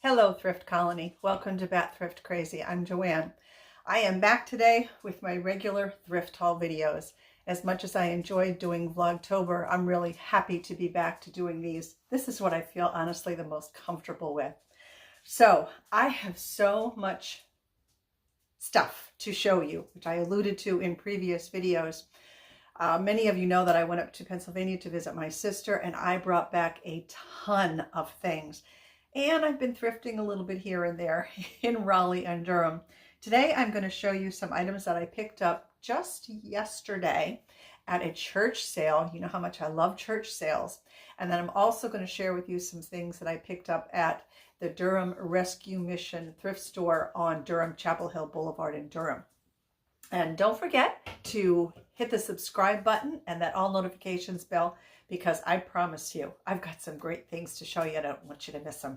Hello, Thrift Colony. Welcome to Bat Thrift Crazy. I'm Joanne. I am back today with my regular thrift haul videos. As much as I enjoyed doing Vlogtober, I'm really happy to be back to doing these. This is what I feel honestly the most comfortable with. So I have so much stuff to show you, which I alluded to in previous videos. Many of you know that I went up to Pennsylvania to visit my sister, and I brought back a ton of things. And I've been thrifting a little bit here and there in Raleigh and Durham. Today I'm going to show you some items that I picked up just yesterday at a church sale. You know how much I love church sales. And then I'm also going to share with you some things that I picked up at the Durham Rescue Mission thrift store on Durham Chapel Hill Boulevard in Durham. And don't forget to hit the subscribe button and that all notifications bell, because I promise you, I've got some great things to show you. I don't want you to miss them.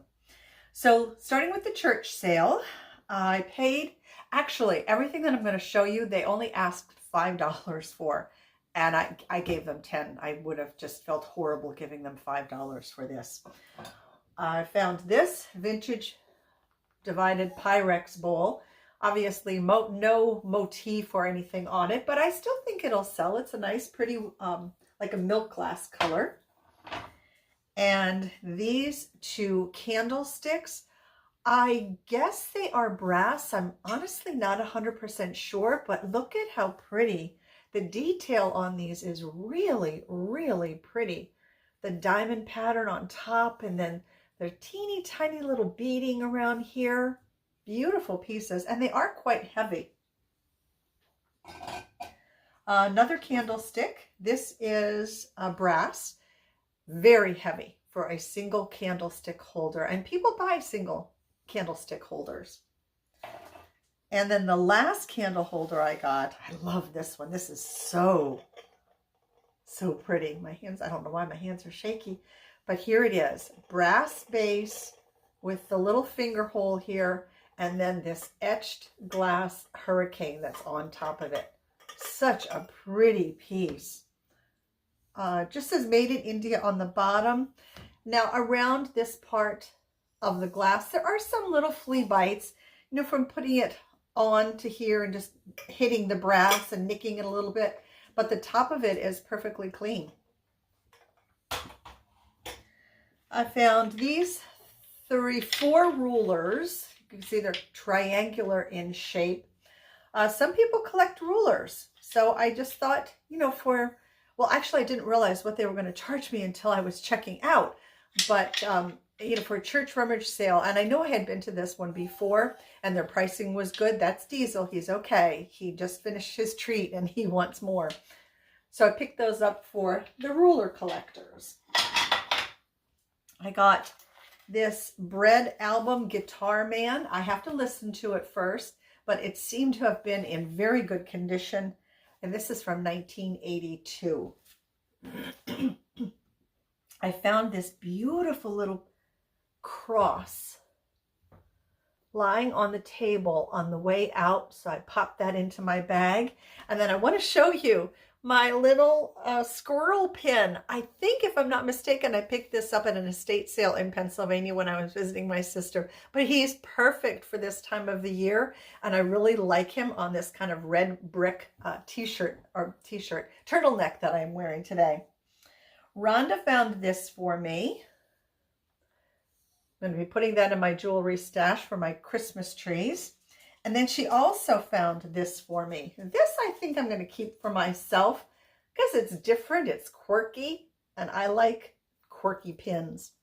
So starting with the church sale, I paid, actually everything that I'm going to show you, they only asked $5 for, and I gave them 10. I would have just felt horrible giving them $5 for this. I found this vintage divided Pyrex bowl. Obviously no motif or anything on it, but I still think it'll sell. It's a nice, pretty, like a milk glass color. And these two candlesticks, I guess they are brass. I'm honestly not 100% sure, but look at how pretty. The detail on these is really, really pretty. The diamond pattern on top, and then the teeny tiny little beading around here. Beautiful pieces, and they are quite heavy. Another candlestick. This is brass, very heavy for a single candlestick holder, and people buy single candlestick holders. And then the last candle holder I got, I love this one. This is so pretty. My hands, I don't know why my hands are shaky, but here it is. Brass base with the little finger hole here, and then this etched glass hurricane that's on top of it. Such a pretty piece. Just says made in India on the bottom. Now around this part of the glass, there are some little flea bites, you know, from putting it on to here and just hitting the brass and nicking it a little bit. But the top of it is perfectly clean. I found these four rulers. You can see they're triangular in shape. Some people collect rulers. So I just thought, you know, well, actually I didn't realize what they were going to charge me until I was checking out. But, you know, for a church rummage sale, and I know I had been to this one before and their pricing was good. That's Diesel. He's okay. He just finished his treat and he wants more. So I picked those up for the ruler collectors. I got this Bread album, Guitar Man. I have to listen to it first, but it seemed to have been in very good condition. And this is from 1982. I found this beautiful little cross lying on the table on the way out. So I popped that into my bag. And then I want to show you my little squirrel pin. I think, if I'm not mistaken, I picked this up at an estate sale in Pennsylvania when I was visiting my sister. But he's perfect for this time of the year. And I really like him on this kind of red brick turtleneck that I'm wearing today. Rhonda found this for me. I'm going to be putting that in my jewelry stash for my Christmas trees. And then she also found this for me. This I think I'm going to keep for myself because it's different, it's quirky, and I like quirky pins.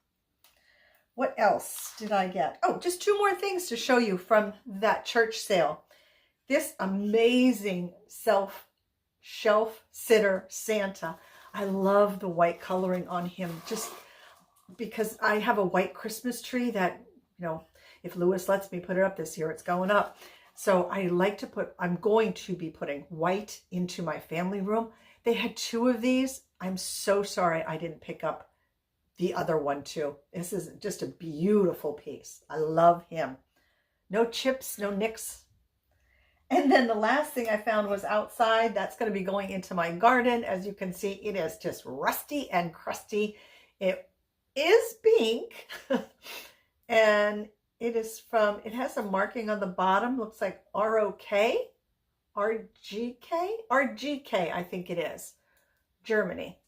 What else did I get? Oh, just two more things to show you from that church sale. This amazing shelf sitter Santa. I love the white coloring on him just because I have a white Christmas tree that, you know, if Lewis lets me put it up this year, it's going up. So I like to I'm going to be putting white into my family room. They had two of these. I'm so sorry I didn't pick up the other one too. This is just a beautiful piece. I love him. No chips, no nicks. And then the last thing I found was outside. That's going to be going into my garden. As you can see, it is just rusty and crusty. It is pink and It is from, it has a marking on the bottom, looks like R-O-K, R-G-K, R-G-K, I think it is, Germany.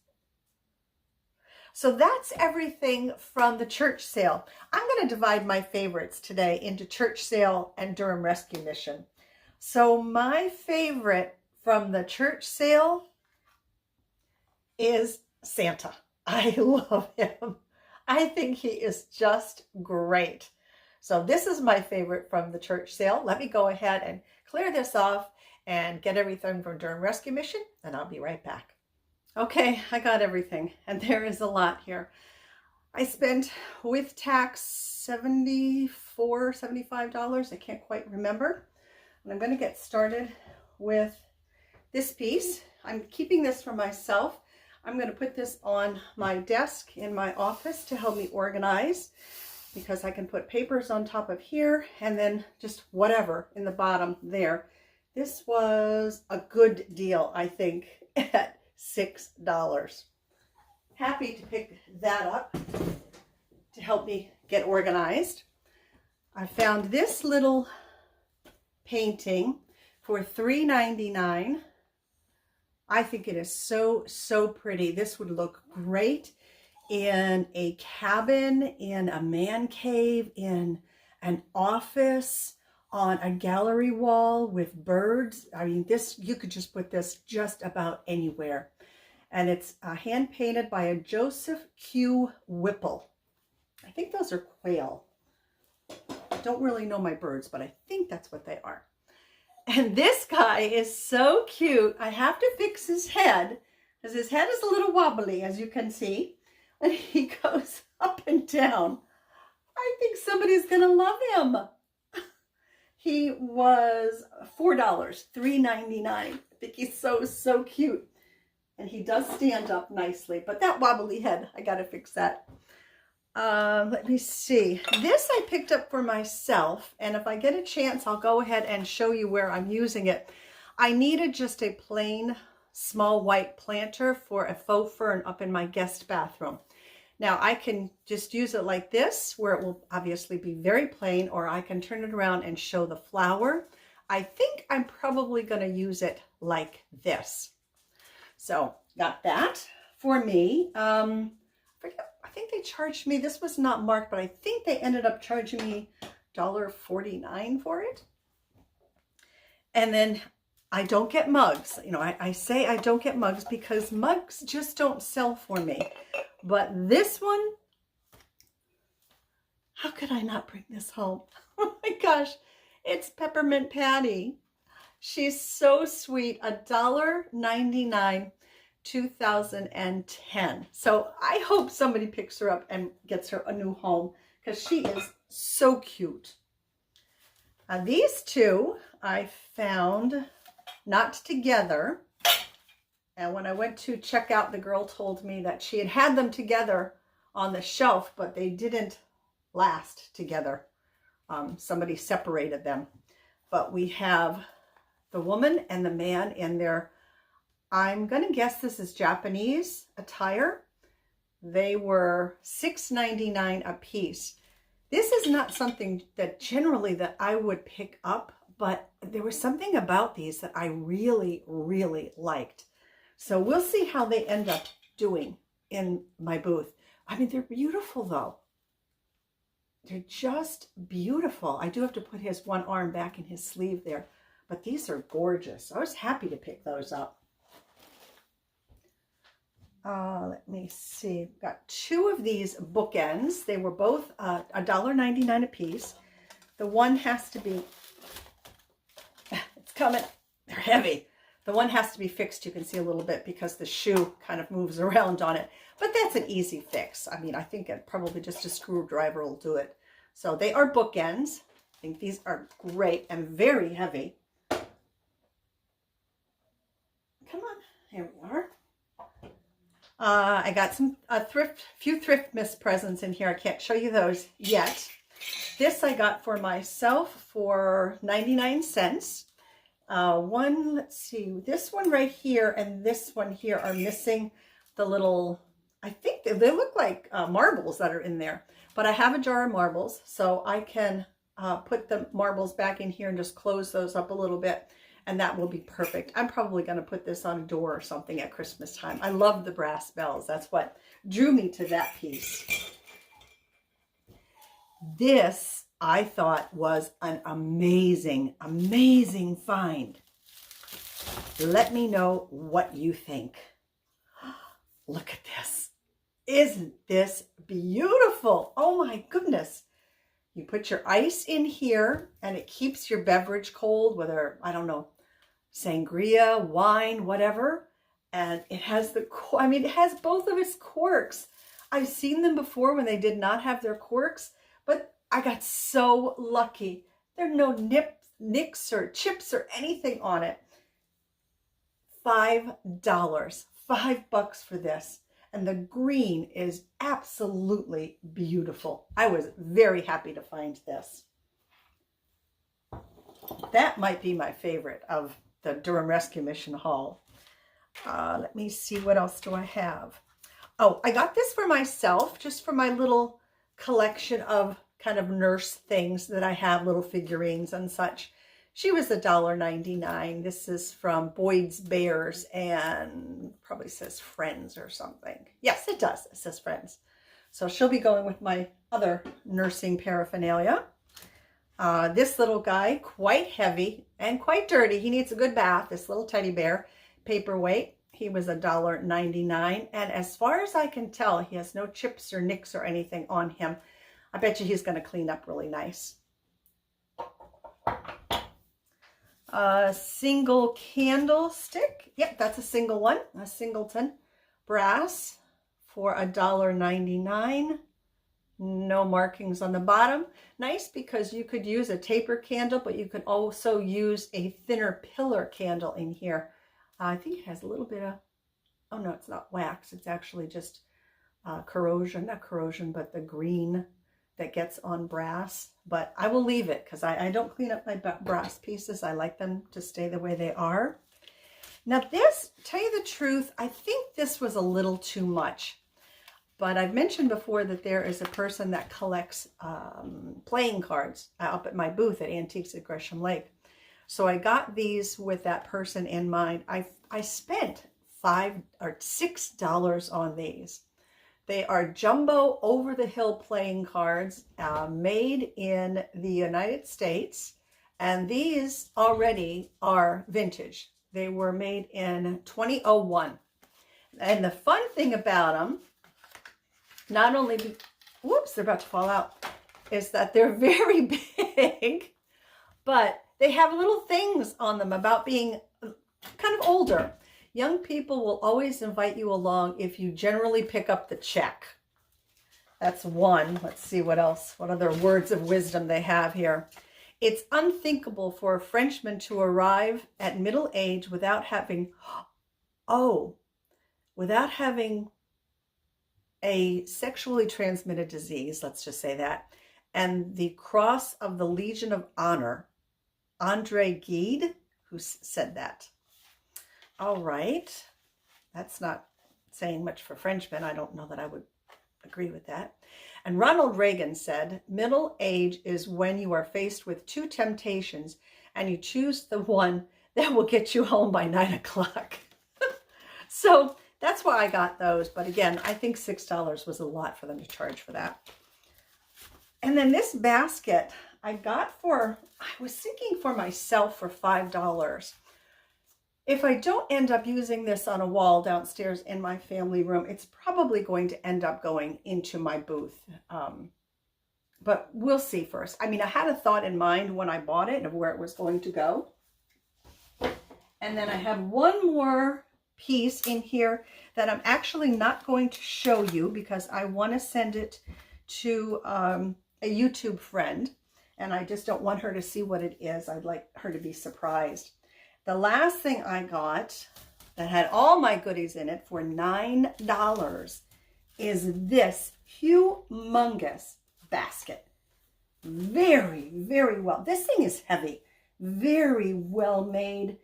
So that's everything from the church sale. I'm going to divide my favorites today into church sale and Durham Rescue Mission. So my favorite from the church sale is Santa. I love him. I think he is just great. So this is my favorite from the church sale. Let me go ahead and clear this off and get everything from Durham Rescue Mission, and I'll be right back. Okay, I got everything, and there is a lot here. I spent, with tax, $74, $75. I can't quite remember. And I'm going to get started with this piece. I'm keeping this for myself. I'm going to put this on my desk in my office to help me organize, because I can put papers on top of here and then just whatever in the bottom there. This was a good deal, I think, at $6. Happy to pick that up to help me get organized. I found this little painting for $3.99. I think it is so, so pretty. This would look great in a cabin, in a man cave, in an office, on a gallery wall with birds. I mean, this, you could just put this just about anywhere. And it's hand painted by a Joseph Q. Whipple. I think those are quail. I don't really know my birds, but I think that's what they are. And this guy is so cute. I have to fix his head, because his head is a little wobbly, as you can see. And he goes up and down. I think somebody's going to love him. He was $4, $3.99. I think he's so, so cute. And he does stand up nicely. But that wobbly head, I got to fix that. Let me see. This I picked up for myself. And if I get a chance, I'll go ahead and show you where I'm using it. I needed just a plain small white planter for a faux fern up in my guest bathroom. Now I can just use it like this, where it will obviously be very plain, or I can turn it around and show the flower. I think I'm probably going to use it like this. So got that for me. I think they charged me, this was not marked, but I think they ended up charging me $1.49 for it. And then I don't get mugs. You know, I say I don't get mugs because mugs just don't sell for me. But this one, how could I not bring this home? Oh my gosh, it's Peppermint Patty. She's so sweet. $1.99, 2010. So I hope somebody picks her up and gets her a new home, because she is so cute. These two I found not together. And when I went to check out, the girl told me that she had had them together on the shelf, but they didn't last together. Somebody separated them. But we have the woman and the man in their, I'm going to guess this is Japanese attire. They were $6.99 a piece. This is not something that generally that I would pick up, but there was something about these that I really, really liked. So we'll see how they end up doing in my booth. I mean, they're beautiful though. They're just beautiful. I do have to put his one arm back in his sleeve there, but these are gorgeous. I was happy to pick those up. Let me see. Got two of these bookends. They were both $1.99 a piece. The one has to be, it's coming, they're heavy. The one has to be fixed, you can see a little bit, because the shoe kind of moves around on it. But that's an easy fix. I mean, I think probably just a screwdriver will do it. So they are bookends. I think these are great and very heavy. Come on, here we are. I got some few Thrift Miss presents in here. I can't show you those yet. This I got for myself for 99 cents. Let's see, this one right here and this one here are missing the little, I think they look like marbles that are in there. But I have a jar of marbles, so I can put the marbles back in here and just close those up a little bit, and that will be perfect. I'm probably going to put this on a door or something at Christmas time. I love the brass bells. That's what drew me to that piece. This, I thought, was an amazing, amazing find. Let me know what you think. Look at this. Isn't this beautiful? Oh my goodness. You put your ice in here and it keeps your beverage cold, whether, I don't know, sangria, wine, whatever. And it has the, I mean, it has both of its corks. I've seen them before when they did not have their corks, but I got so lucky. There are no nicks or chips or anything on it. $5, $5 for this. And the green is absolutely beautiful. I was very happy to find this. That might be my favorite of the Durham Rescue Mission haul. Let me see, what else do I have? Oh, I got this for myself, just for my little collection of kind of nurse things that I have, little figurines and such. She was $1.99. This is from Boyd's Bears and probably says Friends or something. Yes, it does. It says Friends. So she'll be going with my other nursing paraphernalia. This little guy, quite heavy and quite dirty. He needs a good bath. This little teddy bear, paperweight. He was $1.99. And as far as I can tell, he has no chips or nicks or anything on him. I bet you he's going to clean up really nice. Single candlestick. Yep, that's a single one, a singleton. Brass for $1.99. No markings on the bottom. Nice because you could use a taper candle, but you could also use a thinner pillar candle in here. I think it has a little bit of, oh no, it's not wax. It's actually just corrosion, not corrosion, but the green that gets on brass. But I will leave it because I don't clean up my brass pieces. I like them to stay the way they are. Now this, tell you the truth, I think this was a little too much. But I've mentioned before that there is a person that collects playing cards up at my booth at Antiques at Gresham Lake. So I got these with that person in mind. I spent $5 or $6 on these. They are jumbo over-the-hill playing cards made in the United States. And these already are vintage. They were made in 2001. And the fun thing about them, not only, whoops, they're about to fall out, is that they're very big, but they have little things on them about being kind of older. Young people will always invite you along if you generally pick up the check. That's one. Let's see what else, what other words of wisdom they have here. It's unthinkable for a Frenchman to arrive at middle age without having, without having a sexually transmitted disease, let's just say that, and the Cross of the Legion of Honor. Andre Gide, who said that. All right. That's not saying much for Frenchmen. I don't know that I would agree with that. And Ronald Reagan said, middle age is when you are faced with two temptations and you choose the one that will get you home by 9 o'clock. So that's why I got those. But again, I think $6 was a lot for them to charge for that. And then this basket I got for, I was thinking for myself for $5. If I don't end up using this on a wall downstairs in my family room, it's probably going to end up going into my booth. But we'll see first. I mean, I had a thought in mind when I bought it of where it was going to go. And then I have one more piece in here that I'm actually not going to show you because I want to send it to a YouTube friend. And I just don't want her to see what it is. I'd like her to be surprised. The last thing I got that had all my goodies in it for $9 is this humongous basket. Very, very well. This thing is heavy. Very well made.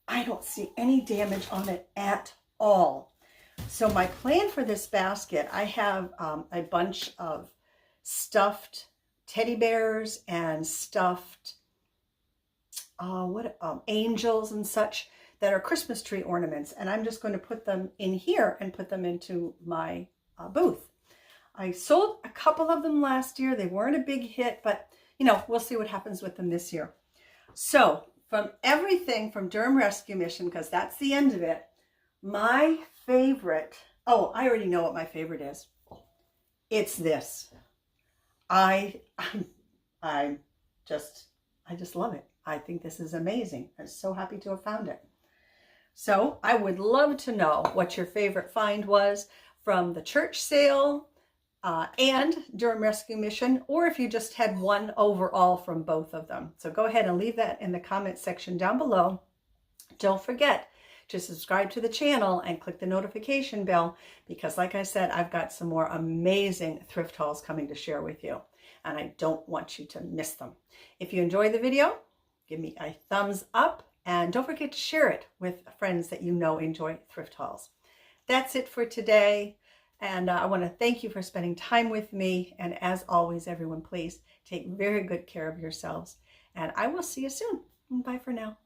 I don't see any damage on it at all. So my plan for this basket, I have a bunch of stuffed teddy bears and stuffed angels and such that are Christmas tree ornaments. And I'm just going to put them in here and put them into my booth. I sold a couple of them last year. They weren't a big hit, but you know, we'll see what happens with them this year. So from everything from Durham Rescue Mission, because that's the end of it, my favorite, oh, I already know what my favorite is. It's this. I just love it. I think this is amazing. I'm so happy to have found it. So I would love to know what your favorite find was from the church sale and Durham Rescue Mission, or if you just had one overall from both of them. So go ahead and leave that in the comment section down below. Don't forget to subscribe to the channel and click the notification bell, because like I said, I've got some more amazing thrift hauls coming to share with you, and I don't want you to miss them. If you enjoyed the video, give me a thumbs up, and don't forget to share it with friends that you know enjoy thrift hauls. That's it for today. And I want to thank you for spending time with me. And as always, everyone, please take very good care of yourselves. And I will see you soon. Bye for now.